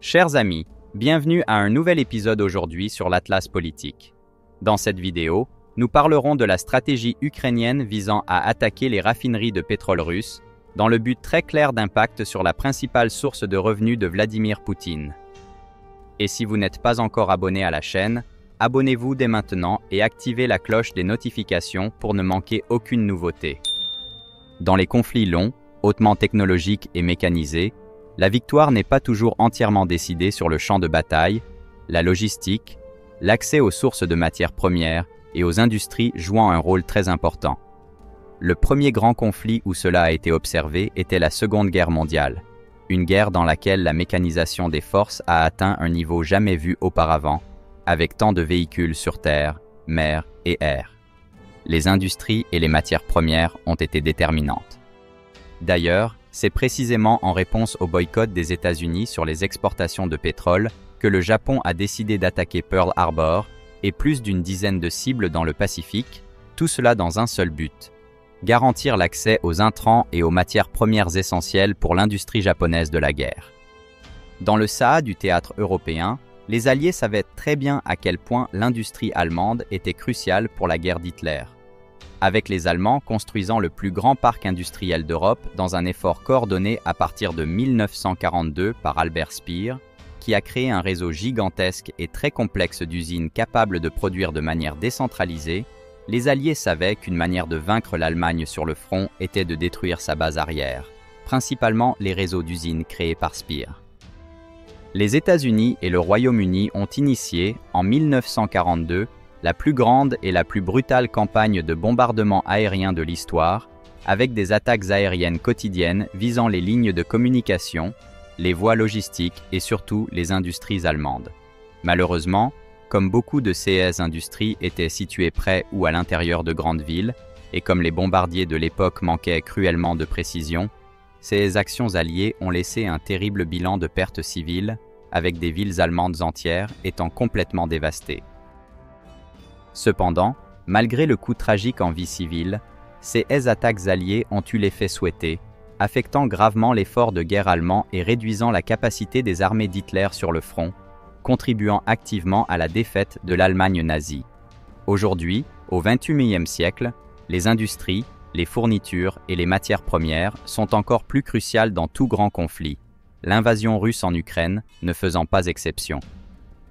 Chers amis, bienvenue à un nouvel épisode aujourd'hui sur l'Atlas politique. Dans cette vidéo, nous parlerons de la stratégie ukrainienne visant à attaquer les raffineries de pétrole russe, dans le but très clair d'impact sur la principale source de revenus de Vladimir Poutine. Et si vous n'êtes pas encore abonné à la chaîne, abonnez-vous dès maintenant et activez la cloche des notifications pour ne manquer aucune nouveauté. Dans les conflits longs, hautement technologiques et mécanisés, la victoire n'est pas toujours entièrement décidée sur le champ de bataille, la logistique, l'accès aux sources de matières premières et aux industries jouant un rôle très important. Le premier grand conflit où cela a été observé était la Seconde Guerre mondiale, une guerre dans laquelle la mécanisation des forces a atteint un niveau jamais vu auparavant, avec tant de véhicules sur terre, mer et air. Les industries et les matières premières ont été déterminantes. D'ailleurs, c'est précisément en réponse au boycott des États-Unis sur les exportations de pétrole que le Japon a décidé d'attaquer Pearl Harbor et plus d'une dizaine de cibles dans le Pacifique, tout cela dans un seul but: garantir l'accès aux intrants et aux matières premières essentielles pour l'industrie japonaise de la guerre. Dans le SAA du théâtre européen, les Alliés savaient très bien à quel point l'industrie allemande était cruciale pour la guerre d'Hitler, avec les Allemands construisant le plus grand parc industriel d'Europe dans un effort coordonné à partir de 1942 par Albert Speer, qui a créé un réseau gigantesque et très complexe d'usines capables de produire de manière décentralisée. Les Alliés savaient qu'une manière de vaincre l'Allemagne sur le front était de détruire sa base arrière, principalement les réseaux d'usines créés par Speer. Les États-Unis et le Royaume-Uni ont initié, en 1942, la plus grande et la plus brutale campagne de bombardement aérien de l'histoire, avec des attaques aériennes quotidiennes visant les lignes de communication, les voies logistiques et surtout les industries allemandes. Malheureusement, comme beaucoup de ces industries étaient situées près ou à l'intérieur de grandes villes, et comme les bombardiers de l'époque manquaient cruellement de précision, ces actions alliées ont laissé un terrible bilan de pertes civiles, avec des villes allemandes entières étant complètement dévastées. Cependant, malgré le coût tragique en vie civile, ces attaques alliées ont eu l'effet souhaité, affectant gravement l'effort de guerre allemand et réduisant la capacité des armées d'Hitler sur le front, contribuant activement à la défaite de l'Allemagne nazie. Aujourd'hui, au XXIe siècle, les industries, les fournitures et les matières premières sont encore plus cruciales dans tout grand conflit, l'invasion russe en Ukraine ne faisant pas exception.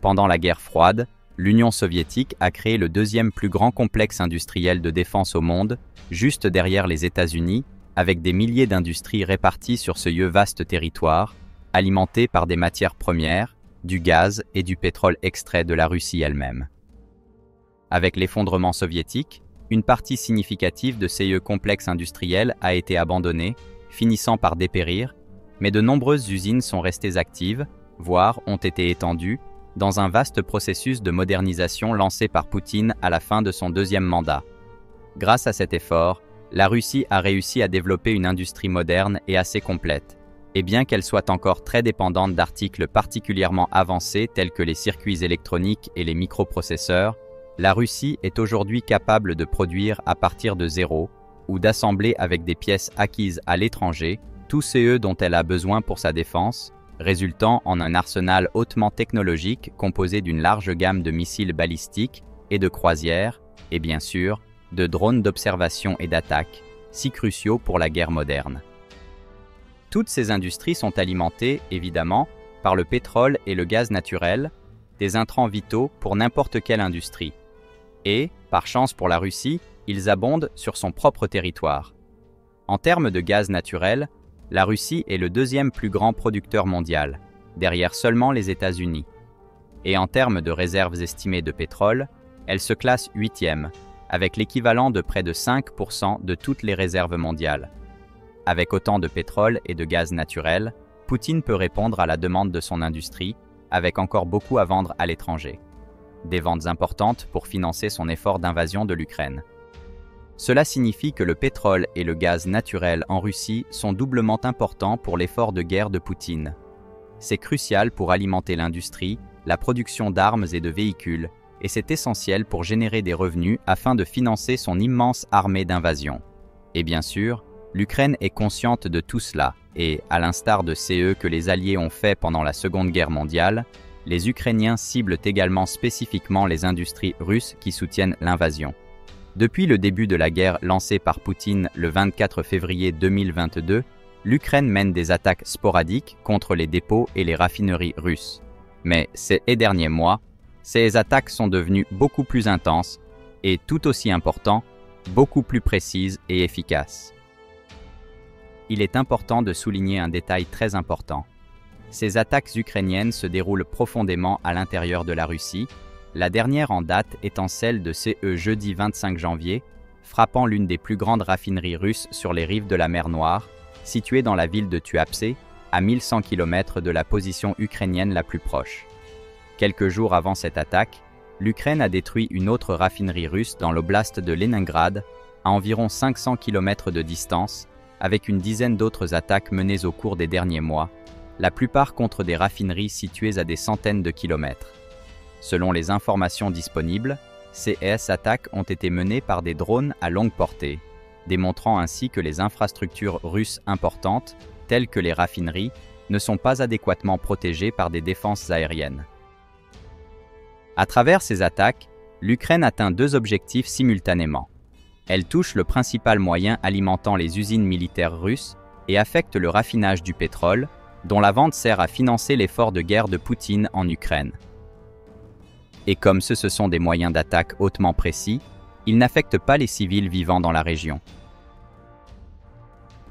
Pendant la guerre froide, l'Union soviétique a créé le deuxième plus grand complexe industriel de défense au monde, juste derrière les États-Unis, avec des milliers d'industries réparties sur ce vaste territoire, alimentées par des matières premières, du gaz et du pétrole extrait de la Russie elle-même. Avec l'effondrement soviétique, une partie significative de ces complexes industriels a été abandonnée, finissant par dépérir, mais de nombreuses usines sont restées actives, voire ont été étendues, dans un vaste processus de modernisation lancé par Poutine à la fin de son deuxième mandat. Grâce à cet effort, la Russie a réussi à développer une industrie moderne et assez complète, et bien qu'elle soit encore très dépendante d'articles particulièrement avancés tels que les circuits électroniques et les microprocesseurs, la Russie est aujourd'hui capable de produire à partir de zéro ou d'assembler avec des pièces acquises à l'étranger tous ceux dont elle a besoin pour sa défense, résultant en un arsenal hautement technologique composé d'une large gamme de missiles balistiques et de croisières, et bien sûr, de drones d'observation et d'attaque, si cruciaux pour la guerre moderne. Toutes ces industries sont alimentées, évidemment, par le pétrole et le gaz naturel, des intrants vitaux pour n'importe quelle industrie. Et, par chance pour la Russie, ils abondent sur son propre territoire. En termes de gaz naturel, la Russie est le deuxième plus grand producteur mondial, derrière seulement les États-Unis. Et en termes de réserves estimées de pétrole, elle se classe 8e, avec l'équivalent de près de 5% de toutes les réserves mondiales. Avec autant de pétrole et de gaz naturel, Poutine peut répondre à la demande de son industrie, avec encore beaucoup à vendre à l'étranger. Des ventes importantes pour financer son effort d'invasion de l'Ukraine. Cela signifie que le pétrole et le gaz naturel en Russie sont doublement importants pour l'effort de guerre de Poutine. C'est crucial pour alimenter l'industrie, la production d'armes et de véhicules, et c'est essentiel pour générer des revenus afin de financer son immense armée d'invasion. Et bien sûr, l'Ukraine est consciente de tout cela, et, à l'instar de CE que les Alliés ont fait pendant la Seconde Guerre mondiale, les Ukrainiens ciblent également spécifiquement les industries russes qui soutiennent l'invasion. Depuis le début de la guerre lancée par Poutine le 24 février 2022, l'Ukraine mène des attaques sporadiques contre les dépôts et les raffineries russes. Mais ces derniers mois, ces attaques sont devenues beaucoup plus intenses et, tout aussi important, beaucoup plus précises et efficaces. Il est important de souligner un détail très important. Ces attaques ukrainiennes se déroulent profondément à l'intérieur de la Russie, la dernière en date étant celle de CE jeudi 25 janvier, frappant l'une des plus grandes raffineries russes sur les rives de la mer Noire, située dans la ville de Tuapse, à 1100 km de la position ukrainienne la plus proche. Quelques jours avant cette attaque, l'Ukraine a détruit une autre raffinerie russe dans l'oblast de Leningrad, à environ 500 km de distance, avec une dizaine d'autres attaques menées au cours des derniers mois, la plupart contre des raffineries situées à des centaines de kilomètres. Selon les informations disponibles, ces attaques ont été menées par des drones à longue portée, démontrant ainsi que les infrastructures russes importantes, telles que les raffineries, ne sont pas adéquatement protégées par des défenses aériennes. À travers ces attaques, l'Ukraine atteint deux objectifs simultanément. Elle touche le principal moyen alimentant les usines militaires russes et affecte le raffinage du pétrole, dont la vente sert à financer l'effort de guerre de Poutine en Ukraine. Et comme ce sont des moyens d'attaque hautement précis, ils n'affectent pas les civils vivant dans la région.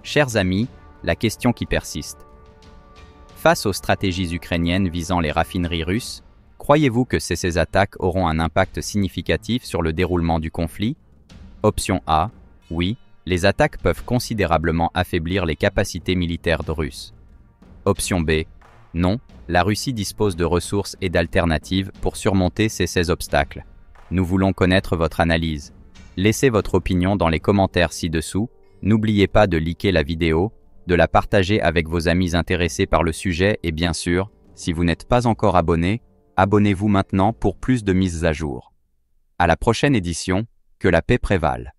Chers amis, la question qui persiste. Face aux stratégies ukrainiennes visant les raffineries russes, croyez-vous que ces attaques auront un impact significatif sur le déroulement du conflit? Option A, oui, les attaques peuvent considérablement affaiblir les capacités militaires russes. Option B, non, la Russie dispose de ressources et d'alternatives pour surmonter ces obstacles. Nous voulons connaître votre analyse. Laissez votre opinion dans les commentaires ci-dessous. N'oubliez pas de liker la vidéo, de la partager avec vos amis intéressés par le sujet et bien sûr, si vous n'êtes pas encore abonné, abonnez-vous maintenant pour plus de mises à jour. À la prochaine édition, que la paix prévale.